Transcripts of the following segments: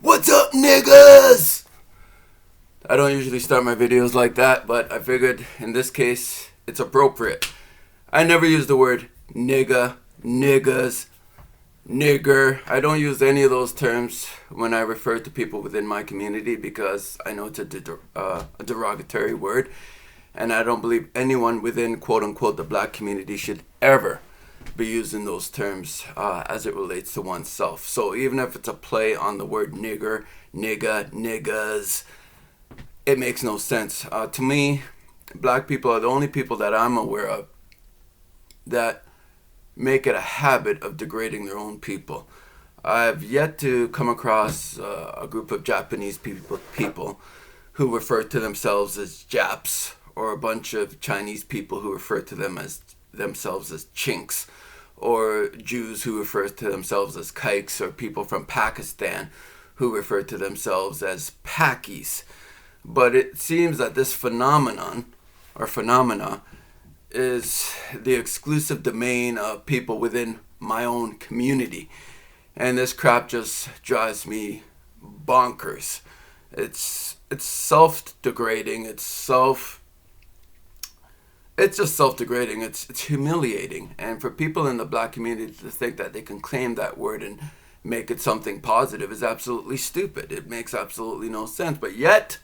What's up, niggas? I don't usually start my videos like that, but I figured in this case it's appropriate. I never use the word nigga, niggas, nigger. I don't use any of those terms when I refer to people within my community because I know it's a derogatory word, and I don't believe anyone within quote unquote the black community should ever be using those terms as it relates to oneself. So even if it's a play on the word nigger, nigga, niggas, it makes no sense. To me, black people are the only people that I'm aware of that make it a habit of degrading their own people. I've yet to come across a group of Japanese people who refer to themselves as Japs, or a bunch of Chinese people who refer to themselves as chinks, or Jews who refer to themselves as kikes, or people from Pakistan who refer to themselves as Pakis. But it seems that this phenomena is the exclusive domain of people within my own community. And this crap just drives me bonkers. It's self-degrading, it's just self-degrading. It's humiliating. And for people in the black community to think that they can claim that word and make it something positive is absolutely stupid. It makes absolutely no sense. But yet,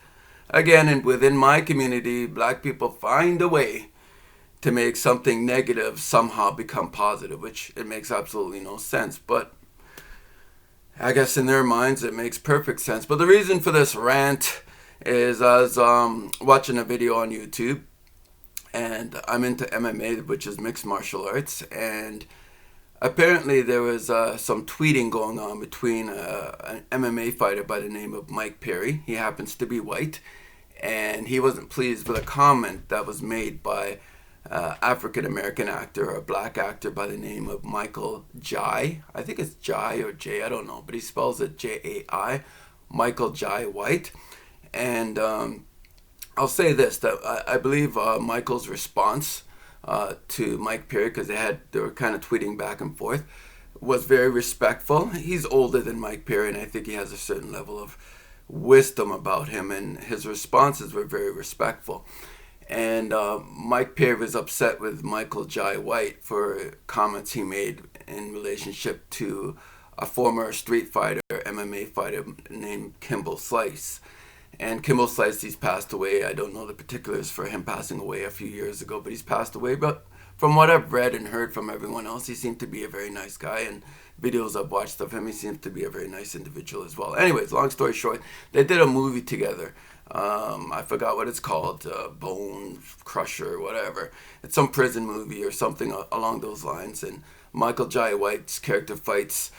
again, and within my community, black people find a way to make something negative somehow become positive, which it makes absolutely no sense. But I guess in their minds it makes perfect sense. But the reason for this rant is I was watching a video on YouTube, and I'm into MMA, which is mixed martial arts, and apparently there was some tweeting going on between an MMA fighter by the name of Mike Perry. He happens to be white, and he wasn't pleased with a comment that was made by African American actor, or a black actor by the name of Michael Jai. I think it's Jai or J, I don't know, but he spells it Jai, Michael Jai White. And I'll say this, that I believe Michael's response to Mike Perry, because they were kind of tweeting back and forth, was very respectful. He's older than Mike Perry, and I think he has a certain level of wisdom about him, and his responses were very respectful. And Mike Perry was upset with Michael Jai White for comments he made in relationship to a former street fighter, MMA fighter named Kimbo Slice. And Kimbo Slice, he's passed away. I don't know the particulars for him passing away a few years ago, but he's passed away. But from what I've read and heard from everyone else, he seemed to be a very nice guy. And videos I've watched of him, he seems to be a very nice individual as well. Anyways, long story short, they did a movie together. I forgot what it's called, Bone Crusher, whatever. It's some prison movie or something along those lines. And Michael Jai White's character fights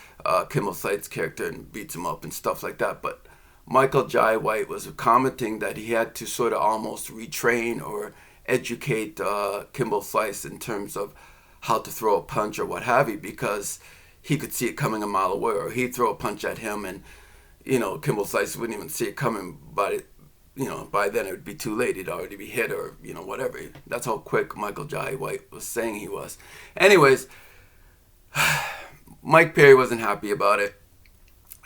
Kimbo Slice's character and beats him up and stuff like that. But Michael Jai White was commenting that he had to sort of almost retrain or educate Kimbo Slice in terms of how to throw a punch or what have you, because he could see it coming a mile away, or he'd throw a punch at him and, Kimbo Slice wouldn't even see it coming, but by then it would be too late. He'd already be hit, or, whatever. That's how quick Michael Jai White was saying he was. Anyways, Mike Perry wasn't happy about it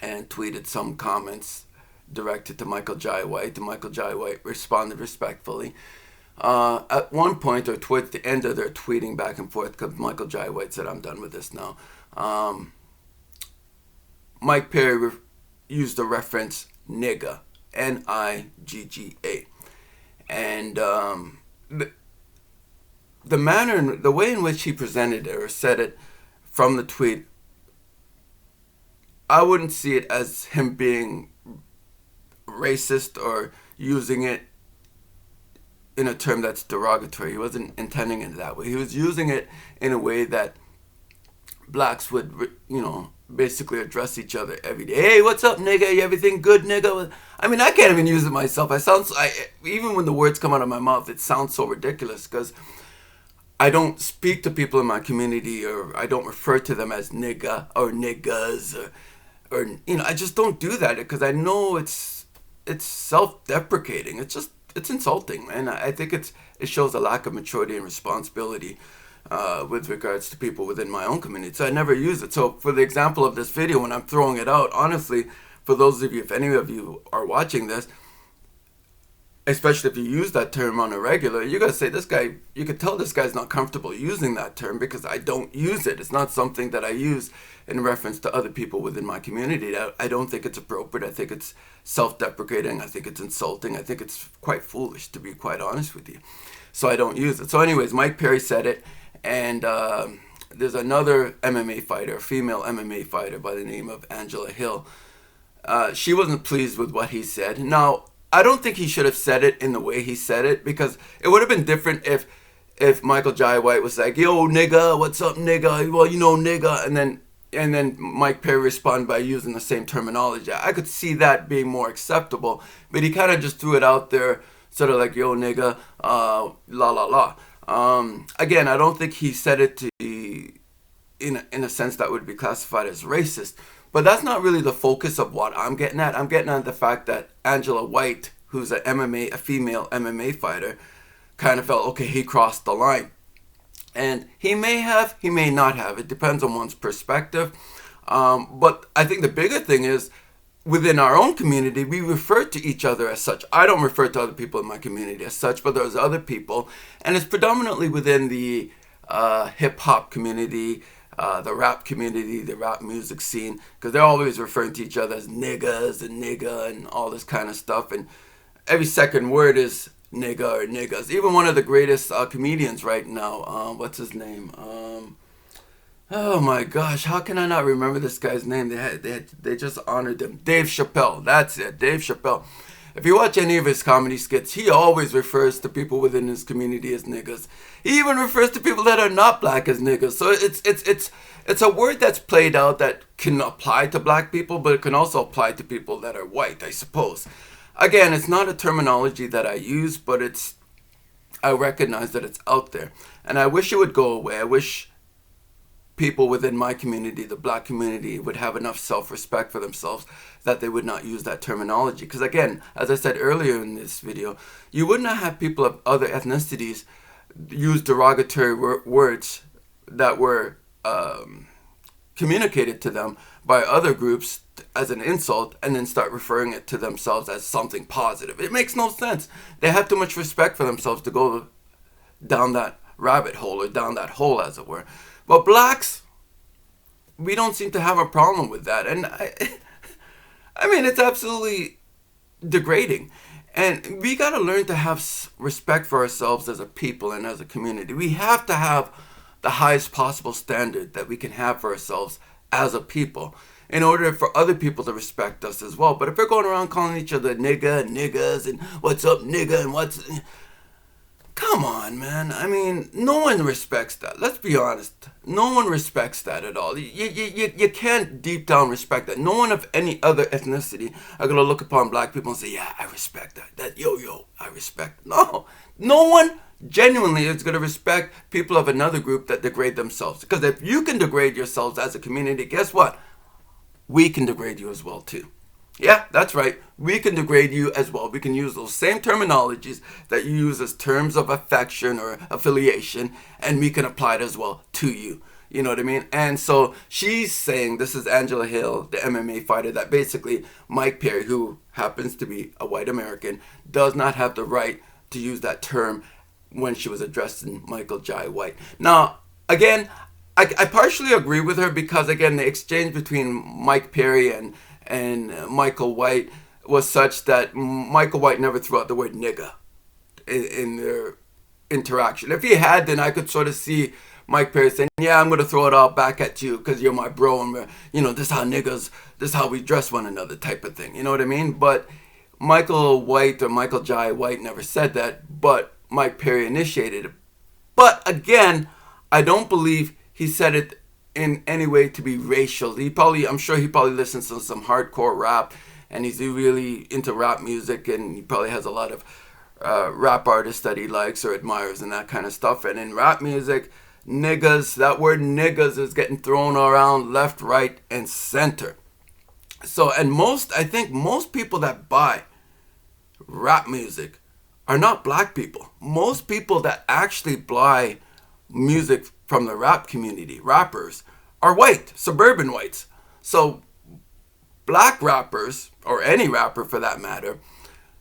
and tweeted some comments directed to Michael Jai White, and Michael Jai White responded respectfully. At one point, or towards the end of their tweeting back and forth, because Michael Jai White said, "I'm done with this now," Mike Perry used the reference nigga, Nigga, and the way in which he presented it or said it from the tweet, I wouldn't see it as him being racist or using it in a term that's derogatory. He wasn't intending it that way. He was using it in a way that blacks would, basically address each other every day. Hey, what's up, nigga? You everything good, nigga? I mean, I can't even use it myself. Even when the words come out of my mouth, it sounds so ridiculous because I don't speak to people in my community, or I don't refer to them as nigga or niggas, or I just don't do that because I know it's self-deprecating. It's insulting, man. I think it shows a lack of maturity and responsibility with regards to people within my own community. So I never use it. So for the example of this video, when I'm throwing it out, honestly, for those of you, if any of you are watching this, especially if you use that term on a regular, you gotta say, this guy, you could tell this guy's not comfortable using that term because I don't use it. It's not something that I use in reference to other people within my community. I don't think it's appropriate. I think it's self-deprecating. I think it's insulting. I think it's quite foolish, to be quite honest with you. So I don't use it. So anyways, Mike Perry said it, and there's another MMA fighter, a female MMA fighter by the name of Angela Hill. She wasn't pleased with what he said. Now, I don't think he should have said it in the way he said it, because it would have been different if Michael Jai White was like, yo, nigga, what's up, nigga? Well, you know, nigga. And then Mike Perry responded by using the same terminology. I could see that being more acceptable, but he kind of just threw it out there, sort of like, yo, nigga, la, la, la. Again, I don't think he said it to in a sense that would be classified as racist. But that's not really the focus of what I'm getting at. I'm getting at the fact that Angela White, who's a female MMA fighter, kind of felt, okay, he crossed the line. And he may have, he may not have. It depends on one's perspective. But I think the bigger thing is, within our own community, we refer to each other as such. I don't refer to other people in my community as such, but there's other people. And it's predominantly within the hip-hop community, the rap community, the rap music scene, because they're always referring to each other as niggas and nigga and all this kind of stuff, and every second word is nigga or niggas. Even one of the greatest comedians right now, what's his name? Oh my gosh, how can I not remember this guy's name? They just honored him. Dave Chappelle, that's it, Dave Chappelle. If you watch any of his comedy skits, he always refers to people within his community as niggas. He even refers to people that are not black as niggas. So it's a word that's played out that can apply to black people, but it can also apply to people that are white, I suppose. Again, it's not a terminology that I use, but I recognize that it's out there. And I wish it would go away. I wish people within my community, the black community, would have enough self-respect for themselves that they would not use that terminology. Because again, as I said earlier in this video, you would not have people of other ethnicities use derogatory words that were communicated to them by other groups as an insult and then start referring it to themselves as something positive. It makes no sense. They have too much respect for themselves to go down that rabbit hole, or down that hole, as it were. But blacks, we don't seem to have a problem with that. And I mean, it's absolutely degrading. And we got to learn to have respect for ourselves as a people and as a community. We have to have the highest possible standard that we can have for ourselves as a people in order for other people to respect us as well. But if we're going around calling each other nigga and niggas and what's up nigga and what's... Come on, man. I mean, no one respects that. Let's be honest. No one respects that at all. You can't deep down respect that. No one of any other ethnicity are going to look upon black people and say, yeah, I respect that. That yo, I respect. No one genuinely is going to respect people of another group that degrade themselves. Because if you can degrade yourselves as a community, guess what? We can degrade you as well, too. Yeah, that's right. We can degrade you as well. We can use those same terminologies that you use as terms of affection or affiliation, and we can apply it as well to you. You know what I mean? And so she's saying, this is Angela Hill, the MMA fighter, that basically Mike Perry, who happens to be a white American, does not have the right to use that term when she was addressing Michael Jai White. Now, again, I partially agree with her because, again, the exchange between Mike Perry and Michael White was such that Michael White never threw out the word nigga in their interaction. If he had, then I could sort of see Mike Perry saying, yeah, I'm going to throw it all back at you because you're my bro, and this is how niggas, this is how we dress one another type of thing. You know what I mean? But Michael White or Michael Jai White never said that, but Mike Perry initiated it. But again, I don't believe he said it in any way to be racial. I'm sure he probably listens to some hardcore rap, and he's really into rap music, and he probably has a lot of rap artists that he likes or admires and that kind of stuff. And in rap music, niggas, that word niggas is getting thrown around left, right, and center. So, and I think most people that buy rap music are not black people. Most people that actually buy music from the rap community, rappers, are white, suburban whites. So black rappers, or any rapper for that matter,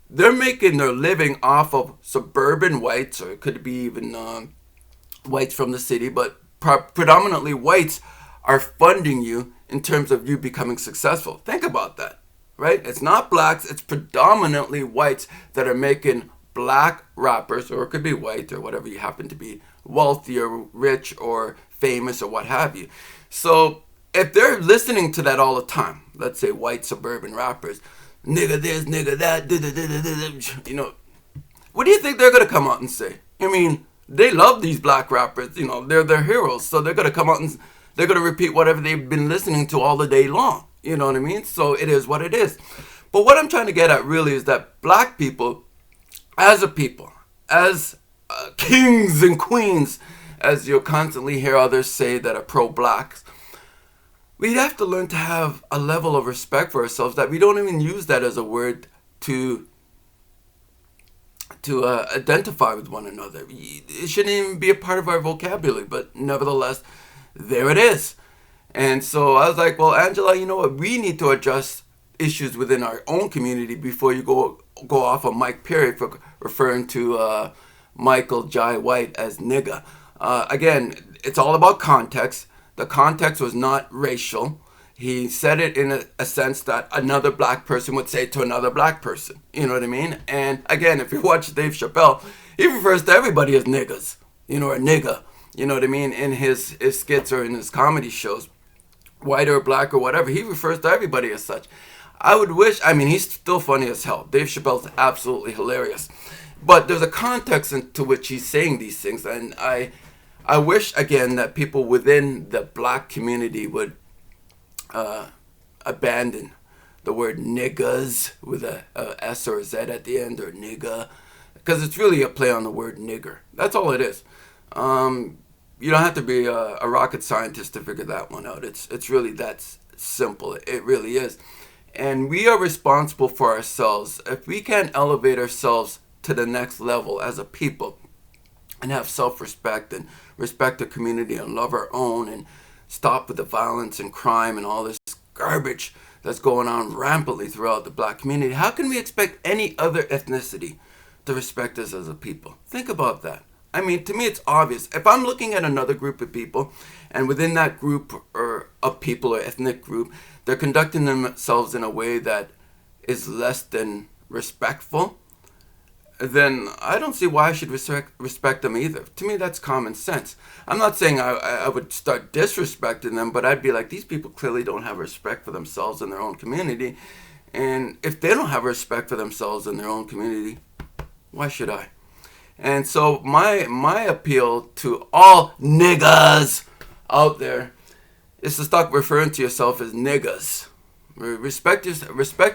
they're making their living off of suburban whites, or it could be even whites from the city, but predominantly whites are funding you in terms of you becoming successful. Think about that, right? It's not blacks, it's predominantly whites that are making black rappers, or it could be white or whatever you happen to be, wealthy or rich or famous or what have you. So if they're listening to that all the time, let's say white suburban rappers, nigga this, nigga that, you know, what do you think they're going to come out and say? I mean, they love these black rappers, you know, they're their heroes, so they're going to come out and they're going to repeat whatever they've been listening to all the day long. You know what I mean? So it is what it is. But what I'm trying to get at really is that black people, as a people, as kings and queens, as you'll constantly hear others say that are pro-blacks, we have to learn to have a level of respect for ourselves that we don't even use that as a word to identify with one another. It shouldn't even be a part of our vocabulary, but nevertheless, there it is. And so I was like, well, Angela, you know what? We need to address issues within our own community before you go off of Mike Perry for referring to Michael Jai White as nigga. Again, it's all about context. The context was not racial. He said it in a sense that another black person would say to another black person. You know what I mean? And again, if you watch Dave Chappelle, he refers to everybody as niggas, you know, or nigga. You know what I mean? In his skits or in his comedy shows, white or black or whatever, he refers to everybody as such. I would wish, I mean, he's still funny as hell. Dave Chappelle's absolutely hilarious. But there's a context into which he's saying these things. And I wish, again, that people within the black community would abandon the word niggaz with a S or a Z at the end, or nigga, because it's really a play on the word nigger. That's all it is. You don't have to be a rocket scientist to figure that one out. It's really that simple. It really is. And we are responsible for ourselves. If we can't elevate ourselves to the next level as a people and have self-respect and respect the community and love our own and stop with the violence and crime and all this garbage that's going on rampantly throughout the black community, how can we expect any other ethnicity to respect us as a people? Think about that. I mean, to me, it's obvious. If I'm looking at another group of people, and within that group or of people or ethnic group, they're conducting themselves in a way that is less than respectful, then I don't see why I should respect them either. To me, that's common sense. I'm not saying I would start disrespecting them, but I'd be like, these people clearly don't have respect for themselves and their own community. And if they don't have respect for themselves and their own community, why should I? And so my appeal to all niggas out there is to stop referring to yourself as niggas. Respect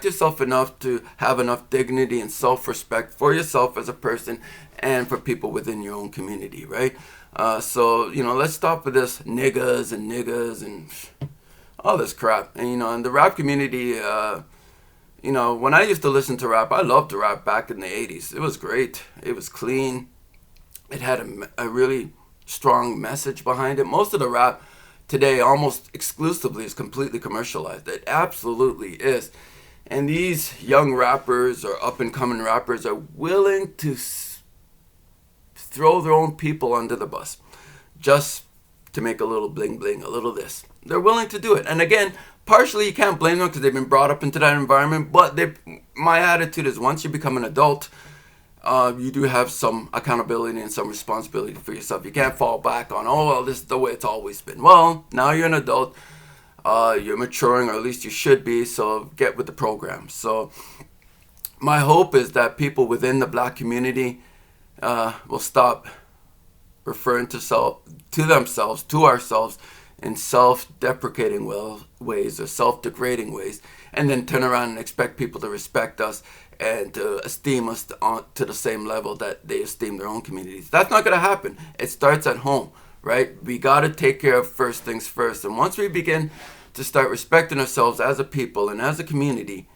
yourself enough to have enough dignity and self-respect for yourself as a person and for people within your own community, right? So, you know, let's stop with this niggas and all this crap. And, you know, in the rap community, you know, when I used to listen to rap, I loved to rap back in the 80s. It was great. It was clean. It had a really strong message behind it. Most of the rap today, almost exclusively, is completely commercialized. It absolutely is. And these young rappers or up-and-coming rappers are willing to throw their own people under the bus just to make a little bling-bling, a little this. They're willing to do it. And again, partially you can't blame them because they've been brought up into that environment, but my attitude is once you become an adult, you do have some accountability and some responsibility for yourself. You can't fall back on, oh, well, this is the way it's always been. Well, now you're an adult, you're maturing, or at least you should be, so get with the program. So my hope is that people within the black community will stop referring to themselves, to ourselves, in self-deprecating ways or self-degrading ways, and then turn around and expect people to respect us and to esteem us to the same level that they esteem their own communities. That's not going to happen. It starts at home, right? We got to take care of first things first. And once we begin to start respecting ourselves as a people and as a community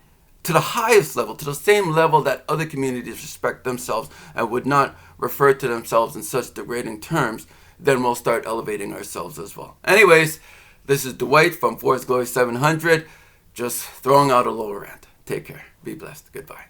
to the highest level, to the same level that other communities respect themselves and would not refer to themselves in such degrading terms, then we'll start elevating ourselves as well. Anyways, this is Dwight from Forest Glory 700. just throwing out a little rant. Take care. Be blessed. Goodbye.